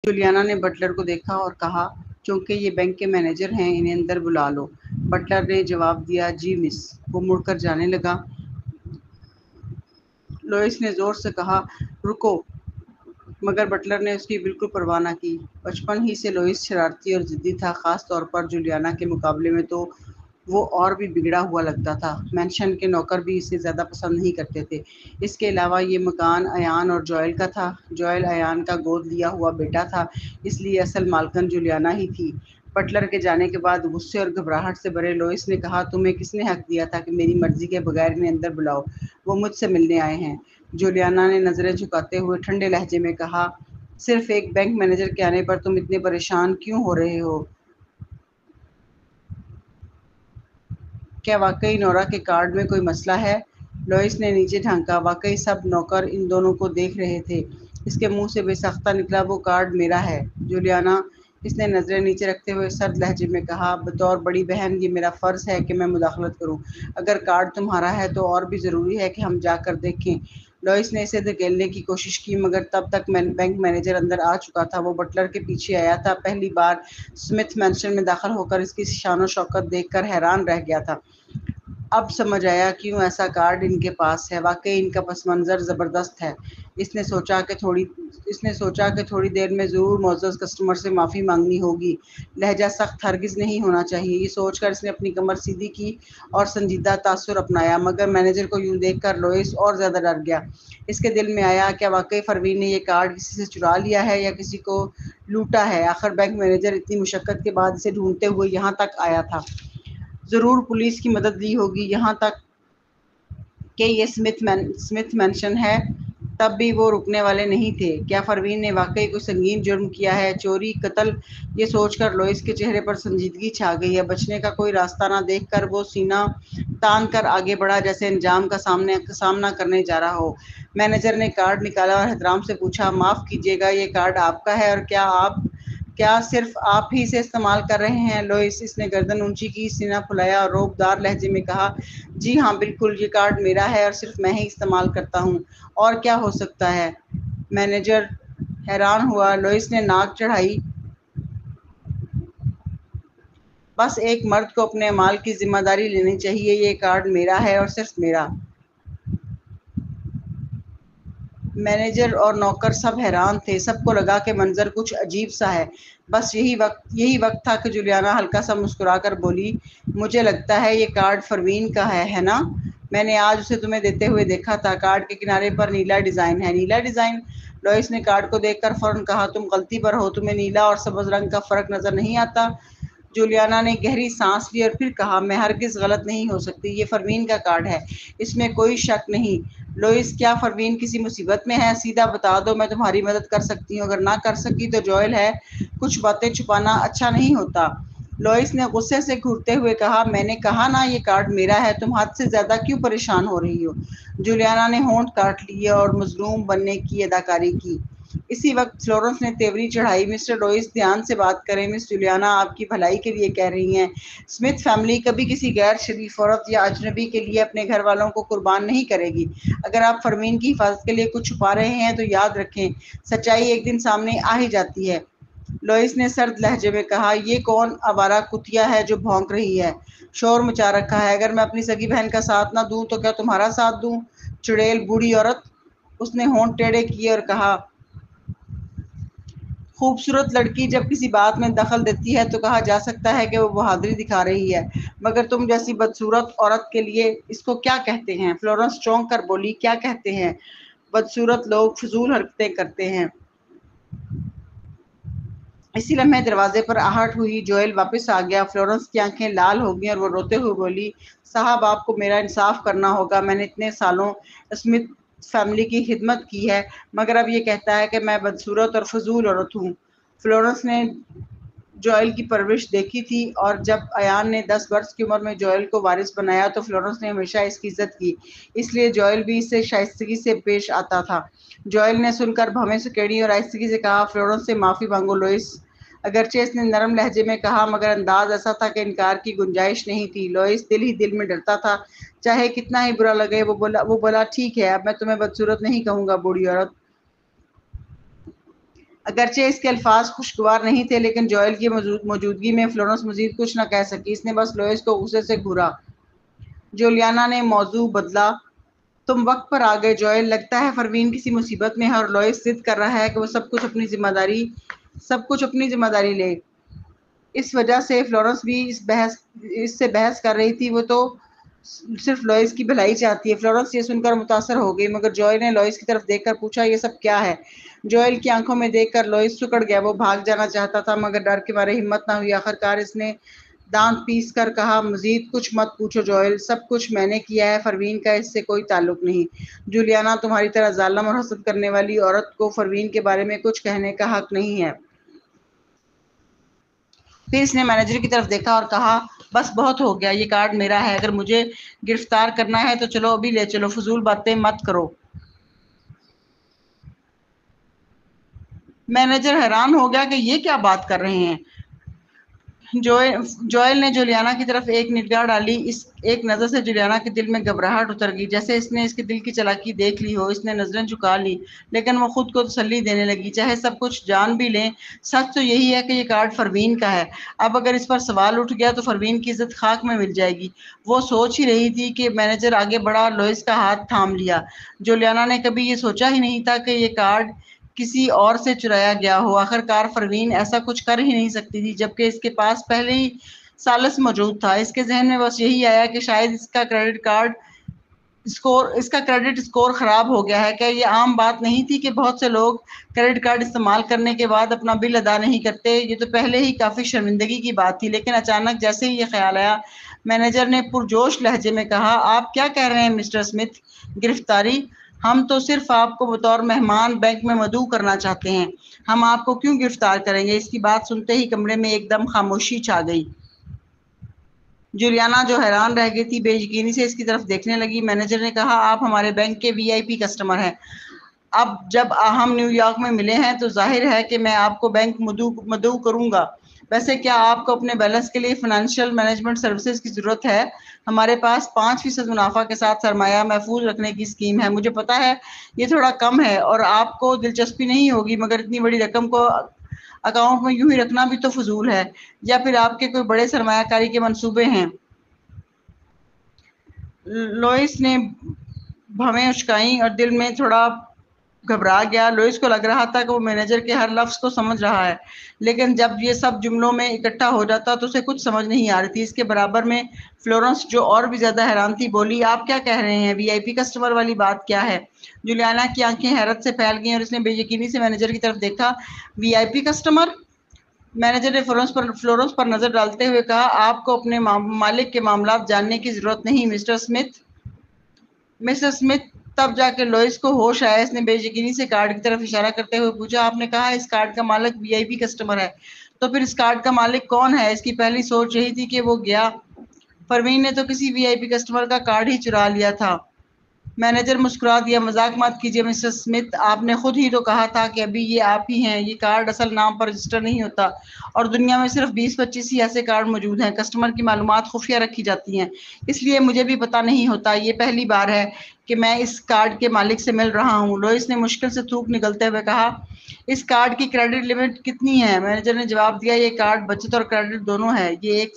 Juliana نے Butler کو دیکھا اور کہا، چونکہ یہ بینک کے مینیجر ہیں، انہیں اندر بلا لو۔ بٹلر نے جواب دیا، جی مس۔ وہ مڑ کر جانے لگا۔ لوئس نے زور سے کہا، رکو، مگر بٹلر نے اس کی بالکل پرواہ نہ کی۔ بچپن ہی سے لوئس شرارتی اور ضدی تھا، خاص طور پر جولیانا کے مقابلے میں تو وہ اور بھی بگڑا ہوا لگتا تھا۔ مینشن کے نوکر بھی اسے زیادہ پسند نہیں کرتے تھے۔ اس کے علاوہ یہ مکان ایان اور جوئل کا تھا۔ جوئل ایان کا گود لیا ہوا بیٹا تھا، اس لیے اصل مالکن جولیانا ہی تھی۔ بٹلر کے جانے کے بعد غصے اور گھبراہٹ سے بھرے لوئس نے کہا، تمہیں کس نے حق دیا تھا کہ میری مرضی کے بغیر انہیں اندر بلاؤ؟ وہ مجھ سے ملنے آئے ہیں۔ جولیانا نے نظریں جھکاتے ہوئے ٹھنڈے لہجے میں کہا، صرف ایک بینک مینیجر کے آنے پر تم اتنے پریشان کیوں ہو رہے ہو؟ کیا واقعی نورا کے کارڈ میں کوئی مسئلہ ہے؟ لوئس نے نیچے جھانکا۔ واقعی سب نوکر ان دونوں کو دیکھ رہے تھے۔ اس کے منہ سے بے ساختہ نکلا، وہ کارڈ میرا ہے جولیانا۔ اس نے نظریں نیچے رکھتے ہوئے سرد لہجے میں کہا، بطور بڑی بہن یہ میرا فرض ہے کہ میں مداخلت کروں۔ اگر کارڈ تمہارا ہے تو اور بھی ضروری ہے کہ ہم جا کر دیکھیں۔ لوئس نے اسے دھکیلنے کی کوشش کی، مگر تب تک بینک مینیجر اندر آ چکا تھا۔ وہ بٹلر کے پیچھے آیا تھا، پہلی بار اسمتھ مینشن میں داخل ہو کر اس کی شان و شوکت دیکھ کر حیران رہ گیا تھا۔ اب سمجھ آیا کیوں ایسا کارڈ ان کے پاس ہے۔ واقعی ان کا پس منظر زبردست ہے۔ اس نے سوچا کہ تھوڑی دیر میں ضرور معزز کسٹمر سے معافی مانگنی ہوگی۔ لہجہ سخت ہرگز نہیں ہونا چاہیے۔ یہ سوچ کر اس نے اپنی کمر سیدھی کی اور سنجیدہ تاثر اپنایا، مگر مینیجر کو یوں دیکھ کر لوئس اور زیادہ ڈر گیا۔ اس کے دل میں آیا، کیا واقعی پروین نے یہ کارڈ کسی سے چرا لیا ہے یا کسی کو لوٹا ہے؟ آخر بینک مینیجر اتنی مشقت کے بعد اسے ڈھونڈتے ہوئے یہاں تک آیا تھا۔ ضرور پولیس کی مدد لی ہوگی، یہاں تک کہ یہ اسمتھ مینشن ہے۔ تب بھی وہ رکنے والے نہیں تھے۔ کیا پروین نے واقعی کوئی سنگین جرم کیا ہے؟ چوری، قتل؟ یہ سوچ کر لوئس کے چہرے پر سنجیدگی چھا گئی ہے۔ بچنے کا کوئی راستہ نہ دیکھ کر وہ سینہ تان کر آگے بڑھا، جیسے انجام کا سامنا کرنے جا رہا ہو۔ مینیجر نے کارڈ نکالا اور احترام سے پوچھا، معاف کیجیے گا، یہ کارڈ آپ کا ہے اور کیا صرف آپ ہی اسے استعمال کر رہے ہیں؟ لوئس، اس نے گردن اونچی کی، سینہ پھلایا اور روب دار لہجے میں کہا، جی ہاں بالکل، یہ کارڈ میرا ہے اور صرف میں ہی استعمال کرتا ہوں۔ اور کیا ہو سکتا ہے؟ مینیجر حیران ہوا۔ لوئس نے ناک چڑھائی، بس ایک مرد کو اپنے اعمال کی ذمہ داری لینی چاہیے۔ یہ کارڈ میرا ہے اور صرف میرا۔ مینیجر اور نوکر سب حیران تھے۔ سب کو لگا کہ منظر کچھ عجیب سا ہے۔ بس یہی وقت تھا کہ جولیانا ہلکا سا مسکرا کر بولی، مجھے لگتا ہے یہ کارڈ پروین کا ہے نا؟ میں نے آج اسے تمہیں دیتے ہوئے دیکھا تھا۔ کارڈ کے کنارے پر نیلا ڈیزائن ہے۔ نیلا ڈیزائن؟ لوئس نے کارڈ کو دیکھ کر فوراً کہا، تم غلطی پر ہو، تمہیں نیلا اور سبز رنگ کا فرق نظر نہیں آتا؟ جولیانا نے گہری سانس لی اور پھر کہا، میں ہرگز غلط نہیں ہو سکتی، یہ پروین کا کارڈ ہے، اس میں کوئی شک نہیں۔ لوئس، کیا پروین کسی مصیبت میں ہے؟ سیدھا بتا دو، میں تمہاری مدد کر سکتی ہوں۔ اگر نہ کر سکی تو جوئل ہے، کچھ باتیں چھپانا اچھا نہیں ہوتا۔ لوئس نے غصے سے گھورتے ہوئے کہا، میں نے کہا نا یہ کارڈ میرا ہے، تم حد سے زیادہ کیوں پریشان ہو رہی ہو؟ جولیانا نے ہونٹ کاٹ لیے اور مظلوم بننے کی اداکاری کی۔ اسی وقت فلورنس نے تیوری چڑھائی، مسٹر لوئس دھیان سے بات کریں، مس جولیانا آپ کی بھلائی کے لیے کہہ رہی ہیں۔ اسمتھ فیملی کبھی کسی غیر شریف عورت یا اجنبی کے لیے اپنے گھر والوں کو قربان نہیں کرے گی۔ اگر آپ پروین کی حفاظت کے لیے کچھ چھپا رہے ہیں تو یاد رکھیں، سچائی ایک دن سامنے آ ہی جاتی ہے۔ لوئس نے سرد لہجے میں کہا، یہ کون آوارہ کتیا ہے جو بھونک رہی ہے؟ شور مچا رکھا ہے۔ اگر میں اپنی سگی بہن کا ساتھ نہ دوں تو کیا تمہارا ساتھ دوں؟ چڑیل بوڑھی عورت! اس نے ہونٹ ٹیڑھے کیے اور کہا، خوبصورت لڑکی جب کسی بات میں دخل دیتی ہے تو کہا جا سکتا ہے کہ وہ بہادری دکھا رہی ہے، مگر تم جیسی بدصورت عورت کے لیے اس کو کیا کہتے ہیں؟ فلورنس چونک کر بولی، کیا کہتے ہیں؟ بدصورت لوگ فضول حرکتیں کرتے ہیں۔ اسی لمحے دروازے پر آہٹ ہوئی، جوئل واپس آ گیا۔ فلورنس کی آنکھیں لال ہو گئیں اور وہ روتے ہوئے بولی، صاحب آپ کو میرا انصاف کرنا ہوگا، میں نے اتنے سالوں اسمتھ فیملی کی خدمت کی ہے، مگر اب یہ کہتا ہے کہ میں بدصورت اور فضول عورت ہوں۔ فلورنس نے جوئل کی پرورش دیکھی تھی اور جب ایان نے 10 برس کی عمر میں جوئل کو وارث بنایا تو فلورنس نے ہمیشہ اس کی عزت کی، اس لیے جوئل بھی اس سے شائستگی سے پیش آتا تھا۔ جوئل نے سن کر بھویں سکیڑی اور آہستگی سے کہا، فلورنس سے معافی مانگو لوئس۔ اگرچہ اس نے نرم لہجے میں کہا، مگر انداز ایسا تھا کہ انکار کی گنجائش نہیں تھی۔ لوئس دل ہی دل میں ڈرتا تھا، چاہے کتنا ہی برا لگے۔ وہ بولا، ٹھیک ہے، اب میں تمہیں بدصورت نہیں کہوں گا، بوڑھی عورت۔ اگرچہ اس کے الفاظ خوشگوار نہیں تھے لیکن جوئل کی موجودگی میں فلورنس مزید کچھ نہ کہہ سکی. اس نے بس لوئس کو غصے سے گھورا. جولیانا نے موضوع بدلا. تم وقت پر آ گئے جوئل. لگتا ہے پروین کسی مصیبت میں ہے اور لوئس ضد کر رہا ہے کہ وہ سب کچھ اپنی ذمہ داری لے. اس وجہ سے فلورنس بھی اس سے بحث کر رہی تھی. وہ تو صرف لوئس کی بھلائی چاہتی ہے. فلورنس یہ سن کر متاثر ہو گئی مگر جوئل نے لوئس کی طرف دیکھ کر پوچھا یہ سب کیا ہے؟ جوئل کی آنکھوں میں دیکھ کر لوئس سکڑ گیا. وہ بھاگ جانا چاہتا تھا مگر ڈر کے مارے ہمت نہ ہوئی. آخرکار اس نے دانت پیس کر کہا مزید کچھ مت پوچھو جوئل. سب کچھ میں نے کیا ہے. پروین کا اس سے کوئی تعلق نہیں. جولیانا تمہاری طرح ظالم اور حسد کرنے والی عورت کو پروین کے بارے میں کچھ کہنے کا حق نہیں ہے. پھر اس نے مینیجر کی طرف دیکھا اور کہا بس بہت ہو گیا. یہ کارڈ میرا ہے. اگر مجھے گرفتار کرنا ہے تو چلو ابھی لے چلو. فضول باتیں مت کرو. مینیجر حیران ہو گیا کہ یہ کیا بات کر رہے ہیں. جوئل نے جولیانا کی طرف ایک نگاہ ڈالی. اس ایک نظر سے جولیانا کے دل میں گھبراہٹ اتر گئی جیسے اس نے اس کے دل کی چالاکی دیکھ لی ہو. اس نے نظریں جھکا لی لیکن وہ خود کو تسلی دینے لگی چاہے سب کچھ جان بھی لیں سچ تو یہی ہے کہ یہ کارڈ پروین کا ہے. اب اگر اس پر سوال اٹھ گیا تو پروین کی عزت خاک میں مل جائے گی. وہ سوچ ہی رہی تھی کہ مینیجر آگے بڑھا. لوئس کا ہاتھ تھام لیا. جولیانا نے کبھی یہ سوچا ہی نہیں تھا کہ یہ کارڈ کسی اور سے چرایا گیا ہو. آخرکار پروین ایسا کچھ کر ہی نہیں سکتی تھی جبکہ اس کے پاس پہلے ہی سالس موجود تھا. اس کے ذہن میں بس یہی آیا کہ شاید اس کا کریڈٹ اسکور خراب ہو گیا ہے. کیا یہ عام بات نہیں تھی کہ بہت سے لوگ کریڈٹ کارڈ استعمال کرنے کے بعد اپنا بل ادا نہیں کرتے؟ یہ تو پہلے ہی کافی شرمندگی کی بات تھی. لیکن اچانک جیسے ہی یہ خیال آیا مینیجر نے پرجوش لہجے میں کہا آپ کیا کہہ رہے ہیں مسٹر اسمتھ؟ گرفتاری؟ ہم تو صرف آپ کو بطور مہمان بینک میں مدعو کرنا چاہتے ہیں. ہم آپ کو کیوں گرفتار کریں گے؟ اس کی بات سنتے ہی کمرے میں ایک دم خاموشی چھا گئی. جولیانا جو حیران رہ گئی تھی بے یقینی سے اس کی طرف دیکھنے لگی. مینیجر نے کہا آپ ہمارے بینک کے VIP کسٹمر ہیں. اب جب ہم نیو یارک میں ملے ہیں تو ظاہر ہے کہ میں آپ کو بینک مدعو کروں گا. ویسے کیا آپ کو اپنے بیلنس کے لیے فنانشل مینجمنٹ سروسز کی ضرورت ہے؟ ہمارے پاس 5% منافع کے ساتھ سرمایہ محفوظ رکھنے کی اسکیم ہے. مجھے پتا ہے یہ تھوڑا کم ہے اور آپ کو دلچسپی نہیں ہوگی مگر اتنی بڑی رقم کو اکاؤنٹ میں یوں ہی رکھنا بھی تو فضول ہے. یا پھر آپ کے کوئی بڑے سرمایہ کاری کے منصوبے ہیں؟ لوئس نے بھویں اچکائیں اور دل میں تھوڑا گھبرا گیا. لوئس کو لگ رہا تھا کہ وہ مینیجر کے ہر لفظ کو سمجھ رہا ہے لیکن جب یہ سب جملوں میں اکٹھا ہو جاتا تو اسے کچھ سمجھ نہیں آ رہی تھی. اس کے برابر میں فلورنس جو اور بھی زیادہ حیران تھی بولی آپ کیا کہہ رہے ہیں؟ VIP کسٹمر والی بات کیا ہے؟ جولیانا کی آنکھیں حیرت سے پھیل گئیں اور اس نے بے یقینی سے مینیجر کی طرف دیکھا. VIP customer? مینیجر نے فلورنس پر نظر ڈالتے ہوئے کہا آپ کو اپنے مالک کے معاملات جاننے کی ضرورت نہیں مسٹر اسمتھ. تب جا کے لوئس کو ہوش آیا. اس نے بے یقینی سے کارڈ کی طرف اشارہ کرتے ہوئے پوچھا آپ نے کہا اس کارڈ کا مالک VIP کسٹمر ہے تو پھر اس کارڈ کا مالک کون ہے؟ اس کی پہلی سوچ یہی تھی کہ وہ گیا پروین نے تو کسی VIP کسٹمر کا کارڈ ہی چرا لیا تھا. مینیجر مسکرا دیا. مذاق مت کیجیے مسٹر اسمتھ. آپ نے خود ہی تو کہا تھا کہ ابھی یہ آپ ہی ہیں. یہ کارڈ اصل نام پر رجسٹر نہیں ہوتا اور دنیا میں صرف 20-25 ہی ایسے کارڈ موجود ہیں. کسٹمر کی معلومات خفیہ رکھی جاتی ہیں اس لیے مجھے بھی پتہ نہیں ہوتا. یہ پہلی بار ہے کہ میں اس کارڈ کے مالک سے مل رہا ہوں. لوئس نے مشکل سے تھوک نگلتے ہوئے کہا اس کارڈ کی کریڈٹ لمٹ کتنی ہے؟ مینیجر نے جواب دیا یہ کارڈ بچت اور کریڈٹ دونوں ہے. یہ ایک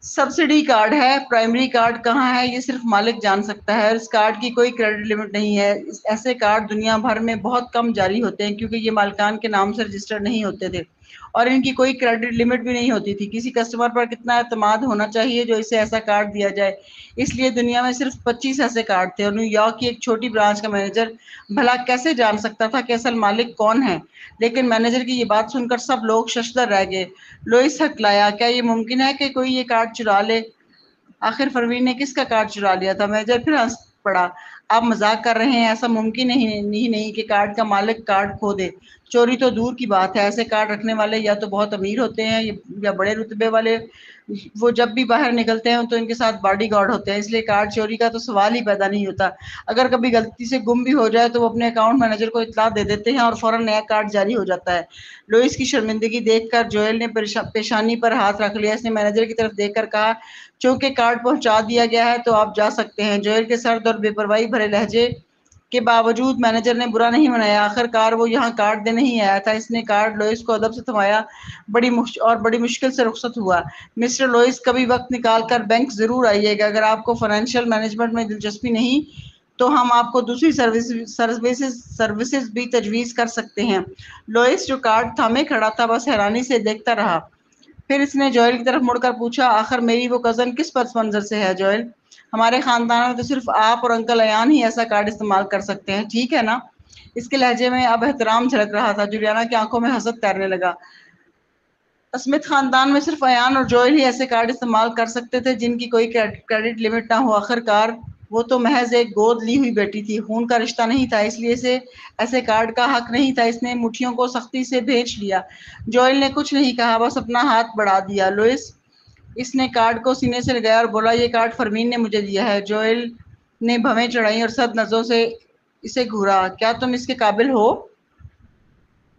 سبسڈی کارڈ ہے. پرائمری کارڈ کہاں ہے یہ صرف مالک جان سکتا ہے اور اس کارڈ کی کوئی کریڈٹ لمٹ نہیں ہے. ایسے کارڈ دنیا بھر میں بہت کم جاری ہوتے ہیں کیونکہ یہ مالکان کے نام سے رجسٹر نہیں ہوتے تھے اور ان کی کوئی کریڈٹ لمٹ بھی نہیں ہوتی تھی. کسی کسٹمر پر کتنا اعتماد ہونا چاہیے جو اسے ایسا کارڈ دیا جائے؟ اس لیے دنیا میں صرف 25 ایسے کارڈ تھے اور نیو یارک کی ایک چھوٹی برانچ کا مینیجر بھلا کیسے جان سکتا تھا کہ اصل مالک کون ہے؟ لیکن مینیجر کی یہ بات سن کر سب لوگ ششدر رہ گئے. لوئس ہکلایا کیا یہ ممکن ہے کہ کوئی یہ کارڈ چرا لے؟ آخر پروین نے کس کا کارڈ چرا لیا تھا؟ مینیجر پھر ہنس پڑا. آپ مذاق کر رہے ہیں. ایسا ممکن ہی نہیں کہ کارڈ کا مالک کارڈ کھو دے. چوری تو دور کی بات ہے. ایسے کارڈ رکھنے والے یا تو بہت امیر ہوتے ہیں یا بڑے رتبے والے. وہ جب بھی باہر نکلتے ہیں تو ان کے ساتھ باڈی گارڈ ہوتے ہیں اس لیے کارڈ چوری کا تو سوال ہی پیدا نہیں ہوتا. اگر کبھی غلطی سے گم بھی ہو جائے تو وہ اپنے اکاؤنٹ مینیجر کو اطلاع دے دیتے ہیں اور فوراً نیا کارڈ جاری ہو جاتا ہے. لوئس کی شرمندگی دیکھ کر جوئل نے پیشانی پر ہاتھ رکھ لیا. اس نے مینیجر کی طرف دیکھ کر کہا چونکہ کارڈ پہنچا دیا گیا ہے تو آپ جا سکتے ہیں. جوئل کے سرد اور بے پرواہی بھرے لہجے کے باوجود مینیجر نے برا نہیں منایا۔ آخر کار وہ یہاں کارڈ دینے ہی آیا تھا۔ اس نے کارڈ لوئس کو ادب سے تھمایا اور بڑی مشکل سے رخصت ہوا۔ مسٹر لوئس، کبھی وقت نکال کر بینک ضرور آئیے گا۔ اگر آپ کو فائنینشیل مینجمنٹ میں دلچسپی نہیں تو ہم آپ کو دوسری سروسز بھی تجویز کر سکتے ہیں۔ لوئس، جو کارڈ تھامے کھڑا تھا، بس حیرانی سے دیکھتا رہا۔ پھر اس نے جوئل کی طرف مڑ کر پوچھا، آخر میری وہ کزن کس پس منظر سے ہے جوئل؟ ہمارے خاندان میں تو صرف آپ اور انکل ایان ہی ایسا کارڈ استعمال کر سکتے ہیں، ٹھیک ہے نا؟ اس کے لہجے میں اب احترام جھلک رہا تھا۔ جولیانا کی آنکھوں میں حسد تیرنے لگا۔ اسمتھ خاندان میں صرف ایان اور جوئل ہی ایسے کارڈ استعمال کر سکتے تھے جن کی کوئی کریڈٹ لمٹ نہ ہو۔ آخر کار وہ تو محض ایک گود لی ہوئی بیٹی تھی، خون کا رشتہ نہیں تھا، اس لیے اسے ایسے کارڈ کا حق نہیں تھا۔ اس نے مٹھیوں کو سختی سے بھینچ لیا۔ جوئل نے کچھ نہیں کہا، بس اپنا ہاتھ بڑھا دیا۔ لوئس، اس نے کارڈ کو سینے سے لگایا اور بولا، یہ کارڈ فرمین نے مجھے دیا ہے۔ جوئل نے بھویں چڑھائیں اور سخت نظروں سے اسے گھورا۔ کیا تم اس کے قابل ہو؟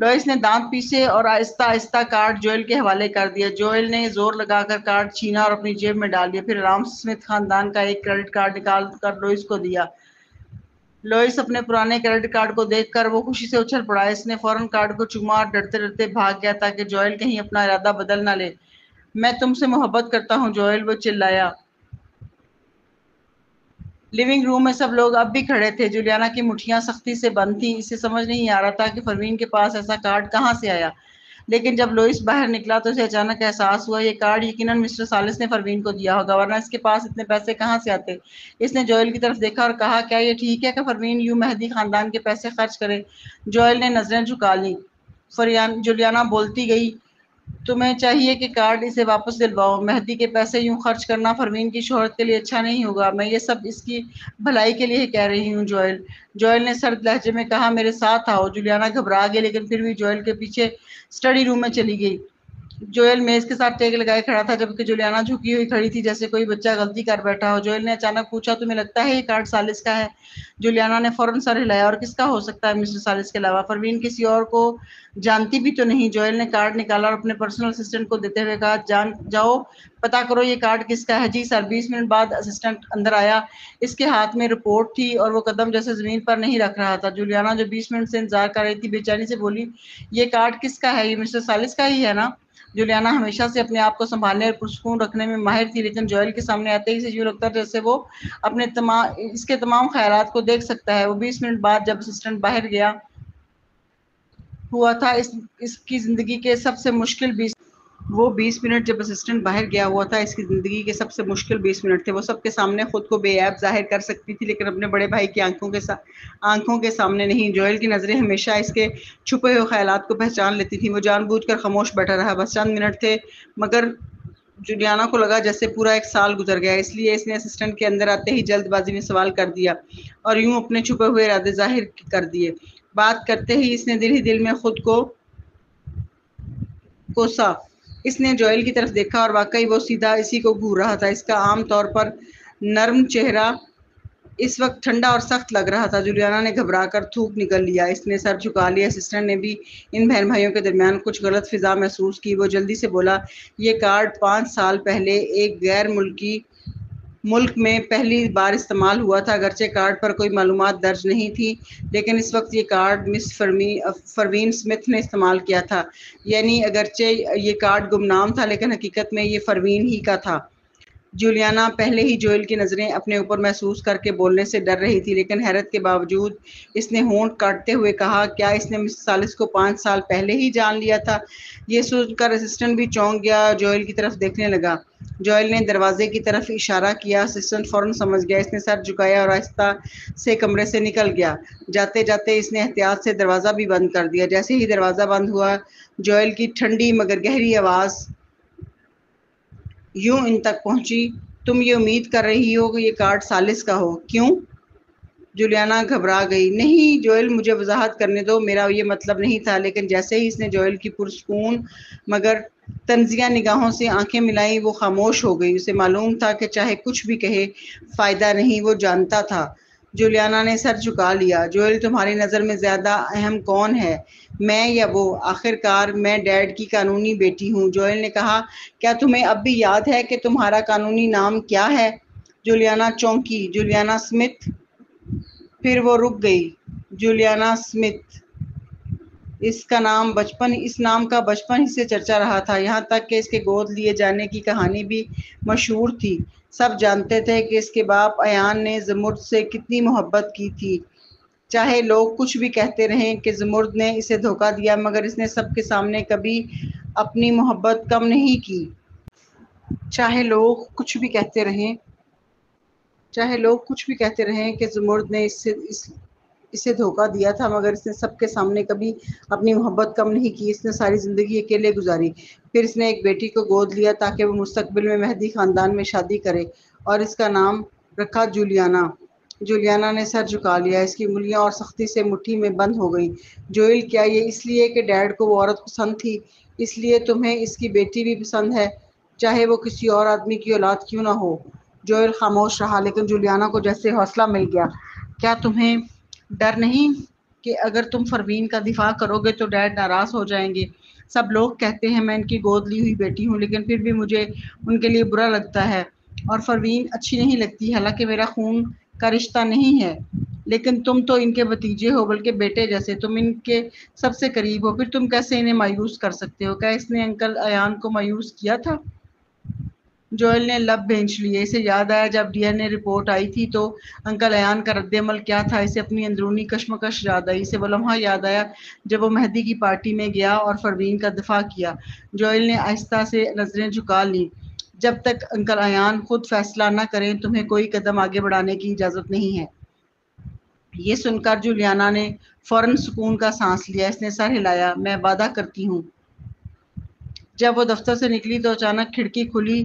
لوئس نے دانت پیسے اور آہستہ آہستہ کارڈ جوئل کے حوالے کر دیا۔ جوئل نے زور لگا کر کارڈ چھینا اور اپنی جیب میں ڈال دیا، پھر آرام سے اسمتھ خاندان کا ایک کریڈٹ کارڈ نکال کر لوئس کو دیا۔ لوئس اپنے پرانے کریڈٹ کارڈ کو دیکھ کر وہ خوشی سے اچھل پڑا۔ اس نے فوراً کارڈ کو چوما اور ڈرتے ڈرتے بھاگ گیا تاکہ جوئل کہیں اپنا ارادہ بدل نہ لے۔ میں تم سے محبت کرتا ہوں جوئل، وہ چلایا۔ لیونگ روم میں سب لوگ اب بھی کھڑے تھے۔ جولیانا کی مٹھیاں سختی سے بند تھیں۔ اسے سمجھ نہیں آ رہا تھا کہ فرمین کے پاس ایسا کارڈ کہاں سے آیا، لیکن جب لوئس باہر نکلا تو اسے اچانک احساس ہوا یہ کارڈ یقیناً مسٹر سالس نے فرمین کو دیا ہوگا، ورنہ اس کے پاس اتنے پیسے کہاں سے آتے۔ اس نے جوئل کی طرف دیکھا اور کہا، کیا یہ ٹھیک ہے کہ فرمین یوں مہدی خاندان کے پیسے خرچ کرے؟ جوئل نے نظریں جھکا لیں۔ جولیانا بولتی گئی، تمہیں چاہیے کہ کارڈ اسے واپس دلواؤ۔ مہدی کے پیسے یوں خرچ کرنا فرمین کی شہرت کے لیے اچھا نہیں ہوگا۔ میں یہ سب اس کی بھلائی کے لیے کہہ رہی ہوں جوئل۔ جوئل نے سرد لہجے میں کہا، میرے ساتھ آؤ۔ جولیانا گھبرا گئی لیکن پھر بھی جوئل کے پیچھے اسٹڈی روم میں چلی گئی۔ جوئل میز کے ساتھ ٹیک لگائے کھڑا تھا جبکہ جولیانا جھکی ہوئی کھڑی تھی جیسے کوئی بچہ غلطی کر بیٹھا ہو۔ جوئل نے اچانک پوچھا، تمہیں لگتا ہے یہ کارڈ سالس کا ہے؟ جولیانا نے فوراً سر ہلایا، اور کس کا ہو سکتا ہے مسٹر سالس کے علاوہ؟ فرمین کسی اور کو جانتی بھی تو نہیں۔ جوئل نے کارڈ نکالا اور اپنے پرسنل اسسٹنٹ کو دیتے ہوئے کہا، جاؤ پتا کرو یہ کارڈ کس کا ہے۔ جی سر۔ 20 منٹ بعد اسسٹنٹ اندر آیا۔ اس کے ہاتھ میں رپورٹ تھی اور وہ قدم جیسے زمین پر نہیں رکھ رہا تھا۔ جولیانا جو 20 منٹ سے انتظار کر رہی تھی بے چینی سے بولی، یہ کارڈ کس کا ہے؟ یہ مسٹر سالس کا ہی ہے نا؟ جولیانا ہمیشہ سے اپنے آپ کو سنبھالنے اور پرسکون رکھنے میں ماہر تھی، لیکن جوئل کے سامنے آتے ہی اسے یوں لگتا جیسے وہ اس کے تمام خیالات کو دیکھ سکتا ہے۔ وہ 20 منٹ بعد جب اسسٹنٹ باہر گیا ہوا تھا اس کی زندگی کے سب سے مشکل 20 منٹ تھے۔ وہ سب کے سامنے خود کو بے عیب ظاہر کر سکتی تھی لیکن اپنے بڑے بھائی کی آنکھوں کے سامنے نہیں۔ جوئل کی نظریں ہمیشہ اس کے چھپے ہوئے خیالات کو پہچان لیتی تھیں۔ وہ جان بوجھ کر خاموش بیٹھا رہا۔ بس چند منٹ تھے مگر جولیانا کو لگا جیسے پورا ایک سال گزر گیا۔ اس لیے اس نے اسسٹنٹ کے اندر آتے ہی جلد بازی میں سوال کر دیا اور یوں اپنے چھپے ہوئے ارادے ظاہر کر دیے۔ بات کرتے ہی اس نے دل ہی دل میں خود کو کوسا۔ اس نے جوئل کی طرف دیکھا اور واقعی وہ سیدھا اسی کو گھور رہا تھا۔ اس کا عام طور پر نرم چہرہ اس وقت ٹھنڈا اور سخت لگ رہا تھا۔ جولیانا نے گھبرا کر تھوک نکل لیا۔ اس نے سر جھکا لیا۔ اسسٹنٹ نے بھی ان بہن بھائیوں کے درمیان کچھ غلط فضا محسوس کی۔ وہ جلدی سے بولا، یہ کارڈ 5 سال پہلے ایک غیر ملکی ملک میں پہلی بار استعمال ہوا تھا۔ اگرچہ کارڈ پر کوئی معلومات درج نہیں تھی لیکن اس وقت یہ کارڈ مس فرمین اسمتھ نے استعمال کیا تھا۔ یعنی اگرچہ یہ کارڈ گمنام تھا لیکن حقیقت میں یہ فرمین ہی کا تھا۔ جولیانا پہلے ہی جوئل کی نظریں اپنے اوپر محسوس کر کے بولنے سے ڈر رہی تھی لیکن حیرت کے باوجود اس نے ہونٹ کاٹتے ہوئے کہا، کیا اس نے مسٹر سالس کو 5 سال پہلے ہی جان لیا تھا؟ یہ سن کر اسسٹنٹ بھی چونک گیا، جوئل کی طرف دیکھنے لگا۔ جوئل نے دروازے کی طرف اشارہ کیا۔ اسسٹنٹ فوراً سمجھ گیا۔ اس نے سر جھکایا اور آہستہ سے کمرے سے نکل گیا۔ جاتے جاتے اس نے احتیاط سے دروازہ بھی بند کر دیا۔ جیسے ہی دروازہ بند ہوا جوئل کی ٹھنڈی مگر گہری آواز یوں ان تک پہنچی، تم یہ امید کر رہی ہو کہ یہ کارڈ سالس کا ہو؟ کیوں؟ جولیانا گھبرا گئی۔ نہیں جوئل، مجھے وضاحت کرنے دو، میرا یہ مطلب نہیں تھا۔ لیکن جیسے ہی اس نے جوئل کی پرسکون مگر طنزیہ نگاہوں سے آنکھیں ملائیں وہ خاموش ہو گئی۔ اسے معلوم تھا کہ چاہے کچھ بھی کہے فائدہ نہیں، وہ جانتا تھا۔ جولیانا نے سر جھکا لیا۔ جوئل، تمہاری نظر میں زیادہ اہم کون ہے، میں یا وہ؟ آخر کار میں ڈیڈ کی قانونی بیٹی ہوں۔ جوئل نے کہا، کیا تمہیں اب بھی یاد ہے کہ تمہارا قانونی نام کیا ہے؟ جولیانا چونکی۔ Juliana Smith. پھر وہ رک گئی۔ جولیانا اسمتھ، اس نام کا بچپن ہی سے چرچا رہا تھا، یہاں تک کہ اس کے گود لیے جانے کی کہانی بھی مشہور تھی۔ سب جانتے تھے کہ اس کے باپ ایان نے زمرد سے کتنی محبت کی تھی۔ چاہے لوگ کچھ بھی کہتے رہیں کہ زمرد نے اسے دھوکہ دیا، مگر اس نے سب کے سامنے کبھی اپنی محبت کم نہیں کی۔ چاہے لوگ کچھ بھی کہتے رہیں کہ زمرد نے اسے دھوکہ دیا تھا، مگر اس نے سب کے سامنے کبھی اپنی محبت کم نہیں کی۔ اس نے ساری زندگی اکیلے گزاری، پھر اس نے ایک بیٹی کو گود لیا تاکہ وہ مستقبل میں مہدی خاندان میں شادی کرے، اور اس کا نام رکھا جولیانا۔ جولیانا نے سر جھکا لیا، اس کی انگلیاں اور سختی سے مٹھی میں بند ہو گئیں۔ جوئل، کیا یہ اس لیے کہ ڈیڈ کو وہ عورت پسند تھی، اس لیے تمہیں اس کی بیٹی بھی پسند ہے، چاہے وہ کسی اور آدمی کی اولاد کیوں نہ ہو؟ جوئل خاموش رہا، لیکن جولیانا کو جیسے حوصلہ مل گیا۔ کیا تمہیں ڈر نہیں کہ اگر تم پروین کا دفاع کرو گے تو ڈیڈ ناراض ہو جائیں گے؟ سب لوگ کہتے ہیں میں ان کی گود لی ہوئی بیٹی ہوں، لیکن پھر بھی مجھے ان کے لیے برا لگتا ہے، اور پروین اچھی نہیں لگتی، حالانکہ میرا خون کا رشتہ نہیں ہے، لیکن تم تو ان کے بھتیجے ہو، بلکہ بیٹے جیسے، تم ان کے سب سے قریب ہو، پھر تم کیسے انہیں مایوس کر سکتے ہو؟ کیا اس نے انکل ایان کو مایوس کیا تھا؟ جوئل نے لب بھینچ لیے۔ اسے یاد آیا جب ڈی این اے رپورٹ آئی تھی تو انکل ایان کا رد عمل کیا تھا۔ اسے اپنی اندرونی کشمکش یاد آئی۔ اسے وہ لمحہ یاد آیا جب وہ مہدی کی پارٹی میں گیا اور پروین کا دفاع کیا۔ جوئل نے آہستہ سے نظریں جھکا لیں۔ جب تک انکل ایان خود فیصلہ نہ کریں تمہیں کوئی قدم آگے بڑھانے کی اجازت نہیں ہے۔ یہ سن کر جولیانا نے فوراً سکون کا سانس لیا۔ اس نے سر ہلایا۔ میں وعدہ کرتی ہوں۔ جب وہ دفتر سے نکلی تو اچانک کھڑکی کھلی۔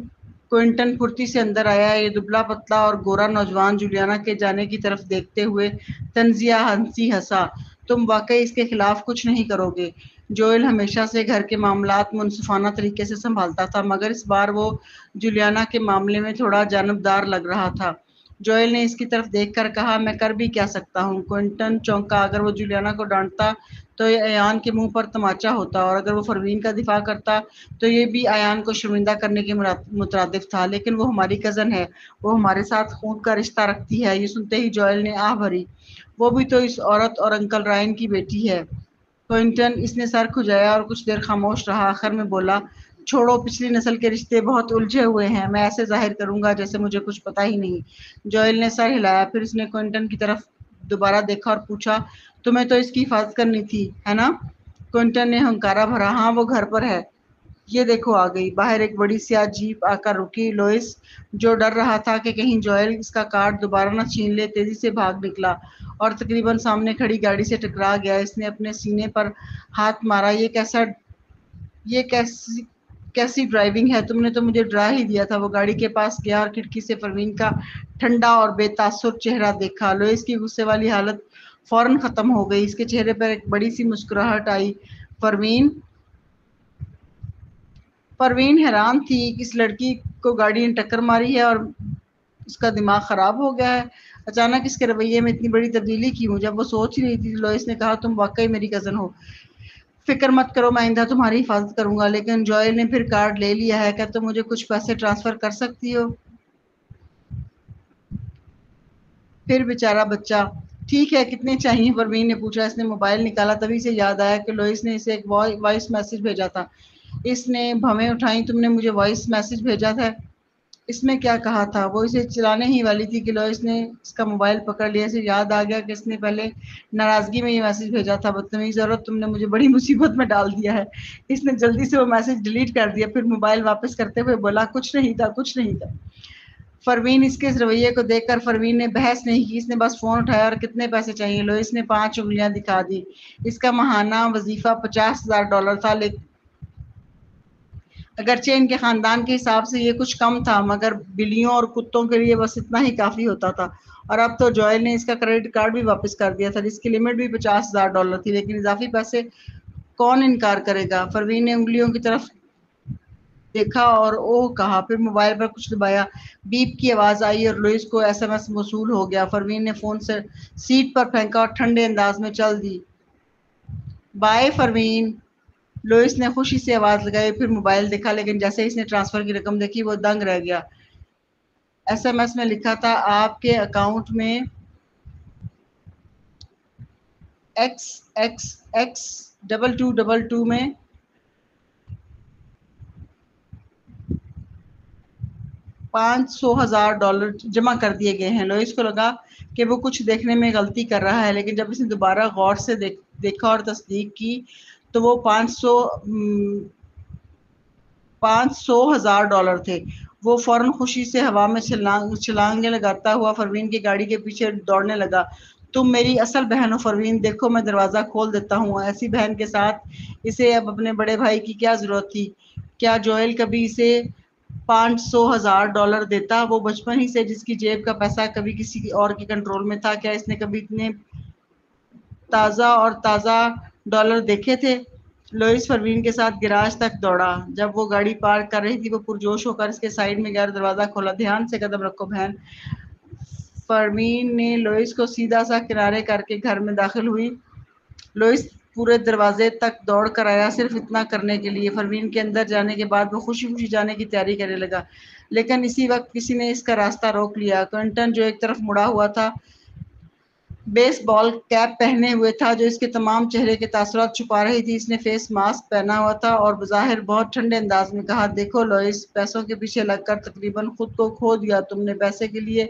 کوئنٹن پھرتی سے اندر آیا۔ یہ دبلا پتلا اور گورا نوجوان جولیانا کے جانے کی طرف دیکھتے ہوئے طنزیہ ہنسا۔ تم واقعی اس کے خلاف کچھ نہیں کرو گے؟ جوئل ہمیشہ سے گھر کے معاملات منصفانہ طریقے سے سنبھالتا تھا، مگر اس بار وہ جولیانا کے معاملے میں تھوڑا جانبدار لگ رہا تھا۔ جوئل نے اس کی طرف دیکھ کر کہا، میں کر بھی کیا سکتا ہوں؟ کوئنٹن چونکا۔ اگر وہ جولیانا کو ڈانٹتا تو یہ ایان کے منہ پر تماچا ہوتا، اور اگر وہ پروین کا دفاع کرتا تو یہ بھی ایان کو شرمندہ کرنے کے مترادف تھا۔ لیکن وہ ہماری کزن ہے، وہ ہمارے ساتھ خون کا رشتہ رکھتی ہے۔ یہ سنتے ہی جوئل نے آہ بھری۔ وہ بھی تو اس عورت اور انکل رائن کی بیٹی ہے۔ کوئنٹن، اس نے سر کھجایا اور کچھ دیر خاموش رہا، آخر میں بولا، چھوڑو، پچھلی نسل کے رشتے بہت الجھے ہوئے ہیں، میں ایسے ظاہر کروں گا جیسے مجھے کچھ پتہ ہی نہیں۔ جوئل نے سر ہلایا، پھر اس نے کوئنٹن کی طرف دوبارہ دیکھا اور پوچھا، تمہیں تو اس کی حفاظت کرنی تھی، ہے نا؟ کوئنٹن نے ہنکارا بھرا، ہاں، وہ گھر پر ہے، یہ دیکھو آ گئی۔ باہر ایک بڑی سیاہ جیپ آ کر رکی۔ لوئس، جو ڈر رہا تھا کہ کہیں جوئل اس کا کارڈ دوبارہ نہ چھین لے، تیزی سے بھاگ نکلا اور تقریباً سامنے کھڑی گاڑی سے ٹکرا گیا۔ اس نے اپنے سینے پر ہاتھ مارا، یہ کیسی ڈرائیونگ ہے؟ تم نے تو مجھے ڈرا ہی دیا تھا۔ وہ گاڑی کے پاس گیا اور کھڑکی سے پروین کا ٹھنڈا اور بے تاثر چہرہ دیکھا۔ لوئس کی غصے والی حالت فوراً ختم ہو گئی، اس کے چہرے پر ایک بڑی سی مسکراہٹ آئی۔ پروین حیران تھی، اس لڑکی کو گاڑی نے ٹکر ماری ہے اور اس کا دماغ خراب ہو گیا ہے؟ اچانک اس کے رویے میں اتنی بڑی تبدیلی کیوں؟ جب وہ سوچ ہی رہی تھی لوئس نے کہا، تم واقعی میری کزن ہو، فکر مت کرو، میں آئندہ تمہاری حفاظت کروں گا۔ لیکن جوئل نے پھر کارڈ لے لیا ہے، کیا تم مجھے کچھ پیسے ٹرانسفر کر سکتی ہو؟ پھر بیچارہ بچہ، ٹھیک ہے، کتنے چاہیے؟ پروین نے پوچھا۔ اس نے موبائل نکالا، تبھی سے یاد آیا کہ لوئس نے اسے ایک وائس میسج بھیجا تھا۔ اس نے بھویں اٹھائیں، تم نے مجھے وائس میسج بھیجا تھا؟ اس میں کیا کہا تھا؟ وہ اسے چلانے ہی والی تھی کہ لوئس نے اس کا موبائل پکڑ لیا۔ اسے یاد آ گیا کہ اس نے پہلے ناراضگی میں یہ میسج بھیجا تھا، بدتمیز عورت، تم نے مجھے بڑی مصیبت میں ڈال دیا ہے۔ اس نے جلدی سے وہ میسج ڈیلیٹ کر دیا، پھر موبائل واپس کرتے ہوئے بولا، کچھ نہیں تھا۔ پروین، اس کے اس رویے کو دیکھ کر پروین نے بحث نہیں کی، اس نے بس فون اٹھایا اور کتنے پیسے چاہیے؟ لوئس نے 5 انگلیاں دکھا دی۔ اس کا ماہانہ وظیفہ $50,000 تھا، اگرچہ ان کے خاندان کے حساب سے یہ کچھ کم تھا، مگر بلیوں اور کتوں کے لیے بس اتنا ہی کافی ہوتا تھا۔ اور اب تو جوئل نے اس کا کریڈٹ کارڈ بھی واپس کر دیا تھا، جس کی لمٹ بھی $50,000 تھی، لیکن اضافی پیسے کون انکار کرے گا؟ پروین نے انگلیوں کی طرف دیکھا اور اوہ کہا، پھر موبائل پر کچھ دبایا۔ بیپ کی آواز آئی اور لوئس کو SMS موصول ہو گیا۔ پروین نے فون سے سیٹ پر پھینکا اور ٹھنڈے انداز میں چل دی۔ بائے پروین، لوئس نے خوشی سے آواز لگائی، پھر موبائل دیکھا، لیکن جیسے ہی اس نے ٹرانسفر کی رقم دیکھی وہ دنگ رہ گیا۔ SMS میں لکھا تھا، آپ کے اکاؤنٹ میں XXX2222 میں $500,000 جمع کر دیے گئے ہیں۔ لوئس کو لگا کہ وہ کچھ دیکھنے میں غلطی کر رہا ہے، لیکن جب اس نے دوبارہ غور سے دیکھا اور تصدیق کی تو وہ $500,000 تھے۔ وہ فوراً خوشی سے ہوا میں چھلانگیں لگاتا ہوا فروین کی گاڑی کے پیچھے دوڑنے لگا۔ تم میری اصل بہن ہو فروین، دیکھو میں دروازہ کھول دیتا ہوں۔ ایسی بہن کے ساتھ اسے اب اپنے بڑے بھائی کی کیا ضرورت تھی؟ کیا جوئل کبھی اسے $500,000 دیتا؟ وہ بچپن ہی سے جس کی جیب کا پیسہ کبھی کسی اور کے کنٹرول میں تھا، کیا اس نے کبھی اتنے تازہ ڈالر دیکھے تھے؟ لوئس فروین کے ساتھ گراج تک دوڑا۔ جب وہ گاڑی پارک کر رہی تھی وہ پرجوش ہو کر اس کے سائیڈ میں گیا اور دروازہ کھولا۔ دھیان سے قدم رکھو بہن۔ فروین نے لوئس کو سیدھا سا کنارے کر کے گھر میں داخل ہوئی۔ لوئس پورے دروازے تک دوڑ کر آیا صرف اتنا کرنے کے لیے۔ فروین کے اندر جانے کے بعد وہ خوشی خوشی جانے کی تیاری کرنے لگا، لیکن اسی وقت کسی نے اس کا راستہ روک لیا۔ کوئنٹن جو ایک طرف مڑا ہوا تھا، بیس بال کیپ پہنے ہوئے تھا جو اس کے تمام چہرے کے تاثرات چھپا رہی تھی، اس نے فیس ماسک پہنا ہوا تھا اور بظاہر بہت ٹھنڈے انداز میں کہا، دیکھو لوئس، پیسوں کے پیچھے لگ کر تقریباً خود کو کھو دیا تم نے۔ پیسے کے لیے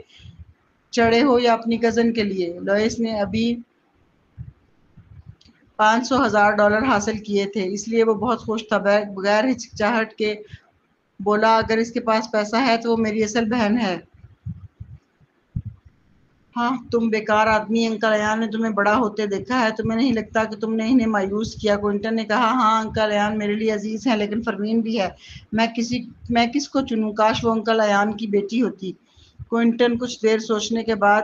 چڑھے ہو یا اپنی کزن کے لیے؟ لوئس نے ابھی $500,000 حاصل کیے تھے، اس لیے وہ بہت خوش تھا۔ بغیر ہچکچاہٹ کے بولا، اگر اس کے پاس پیسہ ہے تو وہ میری اصل بہن ہے۔ ہاں تم بیکار آدمی، انکل ایان نے تمہیں بڑا ہوتے دیکھا ہے، تمہیں نہیں لگتا کہ تم نے انہیں مایوس کیا؟ کوئنٹن نے کہا، ہاں انکل ایان میرے لیے عزیز ہیں، لیکن فروین بھی ہے۔ میں کس کو چنوں؟ کاش وہ انکل ایان کی بیٹی ہوتی۔ کوئنٹن کچھ دیر سوچنے کے بعد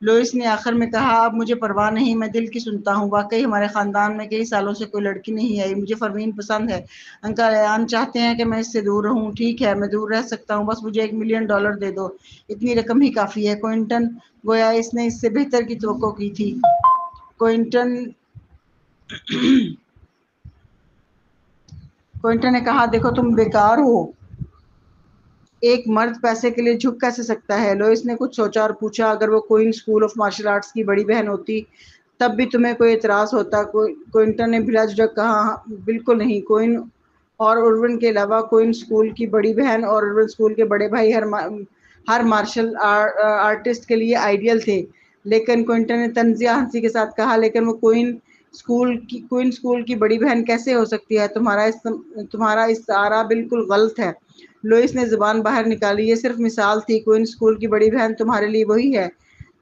لوئس نے آخر میں کہا، اب مجھے پرواہ نہیں، میں دل کی سنتا ہوں۔ واقعی ہمارے خاندان میں کئی سالوں سے کوئی لڑکی نہیں آئی، مجھے فروین پسند ہے۔ انکل ایان چاہتے ہیں کہ میں اس سے دور رہوں، ٹھیک ہے میں دور رہ سکتا ہوں، بس مجھے $1 ملین دے دو، اتنی رقم ہی کافی ہے۔ کوئنٹن گویا اس نے اس سے بہتر کی توقع کی تھی۔ کوئنٹن نے کہا، دیکھو تم بیکار ہو، ایک مرد پیسے کے لیے جھک کیسے سکتا ہے؟ لوئس نے کچھ سوچا اور پوچھا، اگر وہ queen school of martial arts کی بڑی بہن ہوتی تب بھی تمہیں کوئی اعتراض ہوتا؟ کوئنٹن نے بلا جھجک کہا، بالکل نہیں۔ کوئن اور ارون کے علاوہ کوئن اسکول کی بڑی بہن اور ارون اسکول کے بڑے بھائی ہر مارشل آرٹسٹ کے لیے آئیڈیل تھے۔ لیکن کوئنٹن نے طنزیہ ہنسی کے ساتھ کہا، لیکن وہ کوئن اسکول کی بڑی بہن کیسے ہو سکتی ہے؟ تمہارا استعارہ بالکل غلط ہے۔ لوئس نے زبان باہر نکالی، یہ صرف مثال تھی، کوئن اسکول کی بڑی بہن تمہارے لیے وہی ہے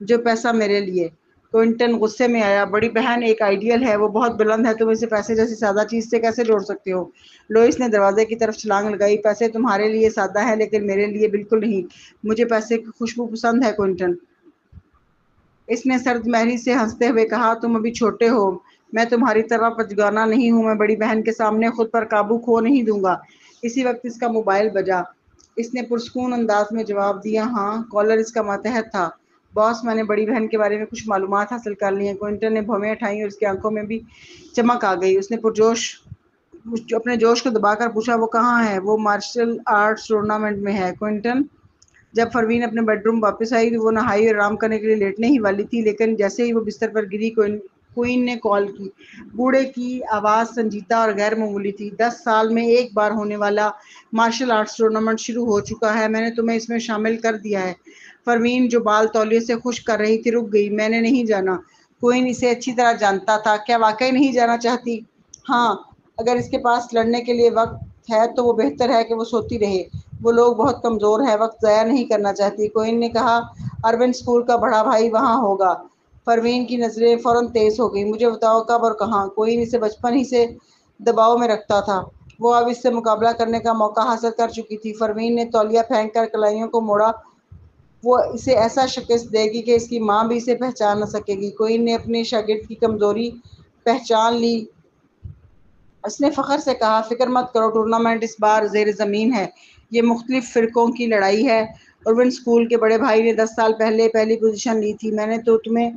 جو پیسہ میرے لیے۔ کوئنٹن غصے میں آیا، بڑی بہن ایک آئیڈیل ہے، وہ بہت بلند ہے، تم اسے پیسے جیسی سادہ چیز سے کیسے جوڑ سکتے ہو؟ لوئس نے دروازے کی طرف چھلانگ لگائی، پیسے تمہارے لیے سادہ ہے لیکن میرے لیے بالکل نہیں، مجھے پیسے کی خوشبو پسند ہے۔ کوئنٹن، اس نے سرد مہری سے ہنستے ہوئے کہا، تم ابھی چھوٹے ہو، میں تمہاری طرح پچگانا نہیں ہوں، میں بڑی بہن کے سامنے خود پر قابو کھو نہیں دوں گا۔ اسی وقت اس کا موبائل بجا۔ اس نے پرسکون انداز میں جواب دیا، ہاں۔ کالر اس کا ماتحت تھا، باس میں نے بڑی بہن کے بارے میں کچھ معلومات حاصل کر لی ہیں۔ کوئنٹن نے بھویں اٹھائیں اور اس کی آنکھوں میں بھی چمک آ گئی۔ اس نے اپنے جوش کو دبا کر پوچھا، وہ کہاں ہے؟ وہ مارشل آرٹس ٹورنامنٹ میں ہے۔ کوئنٹن، جب فروین اپنے بیڈ روم واپس آئی تو وہ نہائی اور آرام کرنے کے لیے لیٹنے ہی والی تھی، لیکن جیسے ہی وہ بستر پر گری کوئن نے کال کی۔ بوڑھے کی آواز سنجیدہ اور غیر معمولی تھی، 10 سال میں ایک بار ہونے والا مارشل آرٹس ٹورنامنٹ شروع ہو چکا ہے، میں نے تمہیں اس میں شامل کر دیا ہے۔ فروین جو بال تولیے سے خشک کر رہی تھی رک گئی۔ میں نے نہیں جانا۔ کوئن اسے اچھی طرح جانتا تھا۔ کیا واقعی نہیں جانا چاہتی؟ ہاں، اگر اس کے پاس لڑنے کے لیے وقت ہے تو وہ بہتر ہے کہ وہ سوتی رہے، وہ لوگ بہت کمزور ہے، وقت ضائع نہیں کرنا چاہتی۔ کوئن نے کہا، ارون اسکول کا بڑا بھائی وہاں ہوگا۔ فروین کی نظریں فوراً تیز ہو گئیں، مجھے بتاؤ کب اور کہاں؟ کوئن اسے بچپن ہی سے دباؤ میں رکھتا تھا، وہ اب اس سے مقابلہ کرنے کا موقع حاصل کر چکی تھی۔ فروین نے تولیہ پھینک کر کلائیوں کو موڑا، وہ اسے ایسا شکست دے گی کہ اس کی ماں بھی اسے پہچان نہ سکے گی۔ کوئن نے اپنے شاگرد کی کمزوری پہچان لی۔ اس نے فخر سے کہا، فکر مت کرو، ٹورنامنٹ اس بار زیر زمین ہے، یہ مختلف فرقوں کی لڑائی ہے۔ ارون اسکول کے بڑے بھائی نے 10 سال پہلے پہلی پوزیشن لی تھی، میں نے تو تمہیں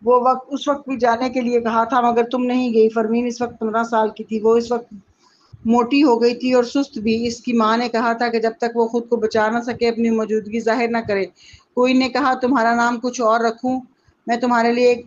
اس وقت بھی جانے کے لیے کہا تھا مگر تم نہیں گئی۔ فروین اس وقت 15 سال کی تھی، وہ اس وقت موٹی ہو گئی تھی اور سست بھی۔ اس کی ماں نے کہا تھا کہ جب تک وہ خود کو بچا نہ سکے اپنی موجودگی ظاہر نہ کرے۔ کوئن نے کہا، تمہارا نام کچھ اور رکھوں؟ میں تمہارے لیے ایک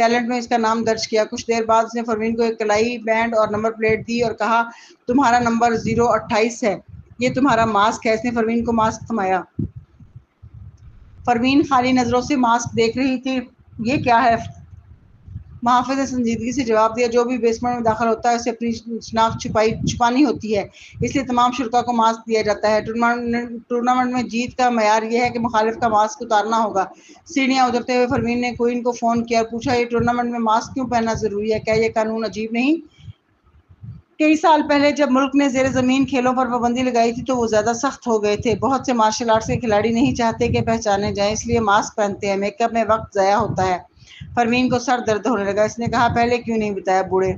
ٹیلنٹ میں اس کا نام درج کیا۔ کچھ دیر بعد اس نے پروین کو ایک کلائی بینڈ اور نمبر پلیٹ دی اور کہا تمہارا نمبر 028 ہے، یہ تمہارا ماسک ہے۔ اس نے پروین کو ماسک تھمایا۔ پروین خالی نظروں سے ماسک دیکھ رہی تھی۔ یہ کیا ہے؟ محافظ نے سنجیدگی سے جواب دیا، جو بھی بیسمنٹ میں داخل ہوتا ہے اسے اپنی شناخت چھپانی ہوتی ہے، اس لیے تمام شرکاء کو ماسک دیا جاتا ہے۔ ٹورنامنٹ میں جیت کا معیار یہ ہے کہ مخالف کا ماسک اتارنا ہوگا۔ سیڑھیاں اترتے ہوئے پروین نے کوئن کو فون کیا اور پوچھا، یہ ٹورنامنٹ میں ماسک کیوں پہننا ضروری ہے؟ کیا یہ قانون عجیب نہیں؟ کئی سال پہلے جب ملک نے زیر زمین کھیلوں پر پابندی لگائی تھی تو وہ زیادہ سخت ہو گئے تھے۔ بہت سے مارشل آرٹس کے کھلاڑی نہیں چاہتے کہ پہچانے جائیں، اس لیے ماسک پہنتے ہیں۔ میک اپ میں وقت ضائع ہوتا ہے۔ پروین کو سر درد ہونے لگا۔ اس نے کہا، پہلے کیوں نہیں بتایا بوڑھے؟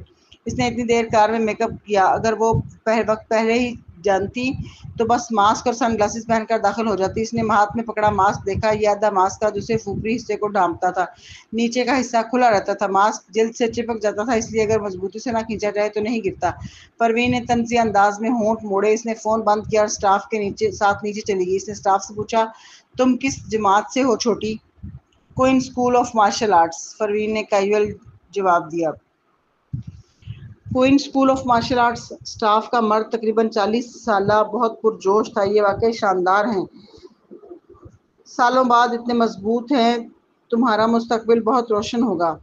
اس نے اتنی دیر کار میں میک اپ کیا، اگر وہ وقت پہلے ہی جانتی تو بس ماسک اور سن گلاسز پہن کر داخل ہو جاتی۔ اس نے ہاتھ میں پکڑا ماسک دیکھا، یہ آدھا ماسک تھا جو صرف اوپری حصے کو ڈھانپتا تھا، نیچے کا حصہ کھلا رہتا تھا۔ ماسک جلد سے چپک جاتا تھا، اس لیے اگر مضبوطی سے نہ کھینچا جائے تو نہیں گرتا۔ پروین نے طنزیہ انداز میں ہونٹ موڑے۔ اس نے فون بند کیا اور سٹاف کے ساتھ نیچے چلی گئی۔ اس نے سٹاف سے پوچھا، تم کس جماعت سے ہو چھوٹی؟ Queen school of martial arts, Parveen نے کیجول جواب دیا۔ Queen school of martial arts staff کا مرد تقریباً 40 سالہ بہت پرجوش تھا۔ یہ واقعی شاندار ہیں، سالوں بعد اتنے مضبوط ہیں، تمہارا مستقبل بہت روشن ہوگا۔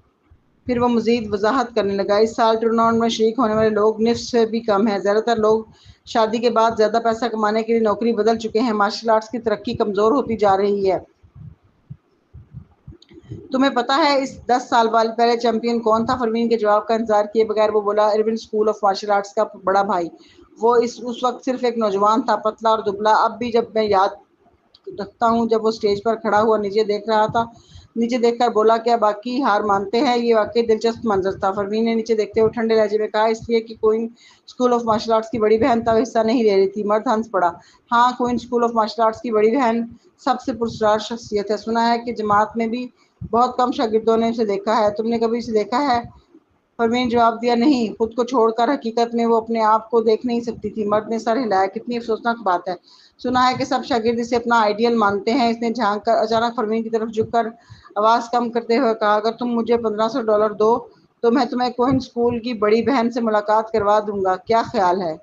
پھر وہ مزید وضاحت کرنے لگا، اس سال ٹورنامنٹ میں شریک ہونے والے لوگ نصف سے بھی کم ہیں۔ زیادہ تر لوگ شادی کے بعد زیادہ پیسہ کمانے کے لیے نوکری بدل چکے ہیں۔ مارشل آرٹس کی ترقی کمزور ہوتی جا رہی ہے۔ تمہیں پتہ ہے اس 10 سال پہلے چیمپئن کون تھا؟ پروین کے جواب کا انتظار کیے بغیر وہ بولا، Arun school of martial arts کا بڑا بھائی۔ وہ اس وقت صرف ایک نوجوان تھا، پتلا اور دبلا۔ اب بھی جب میں یاد رکھتا ہوں جب وہ اسٹیج پر کھڑا ہوا نیچے دیکھ رہا تھا، نیچے دیکھ کر بولا، کیا باقی ہار مانتے ہیں؟ یہ واقعی دلچسپ منظر تھا۔ پروین نے نیچے دیکھتے ہوئے ٹھنڈے لہجے میں کہا، اس لیے کہ queen school of martial arts کی بڑی بہن تب حصہ نہیں لے رہی تھی۔ مرد ہنس پڑا۔ ہاں، queen school of martial arts کی بڑی بہن سب سے پراسرار شخصیت ہے۔ سنا ہے کہ جماعت میں بھی بہت کم شاگردوں نے اسے دیکھا ہے۔ تم نے کبھی اسے دیکھا ہے؟ پروین نے جواب دیا، نہیں۔ خود کو چھوڑ کر حقیقت میں وہ اپنے آپ کو دیکھ نہیں سکتی تھی۔ مرد نے سر ہلایا، کتنی افسوسناک بات ہے۔ سنا ہے کہ سب شاگرد اسے اپنا آئیڈیل مانتے ہیں۔ اس نے جھانک کر اچانک پروین کی طرف جھک کر آواز کم کرتے ہوئے کہا، اگر تم مجھے $1500 دو تو میں تمہیں کوئن اسکول کی بڑی بہن سے ملاقات کروا دوں گا، کیا خیال ہے؟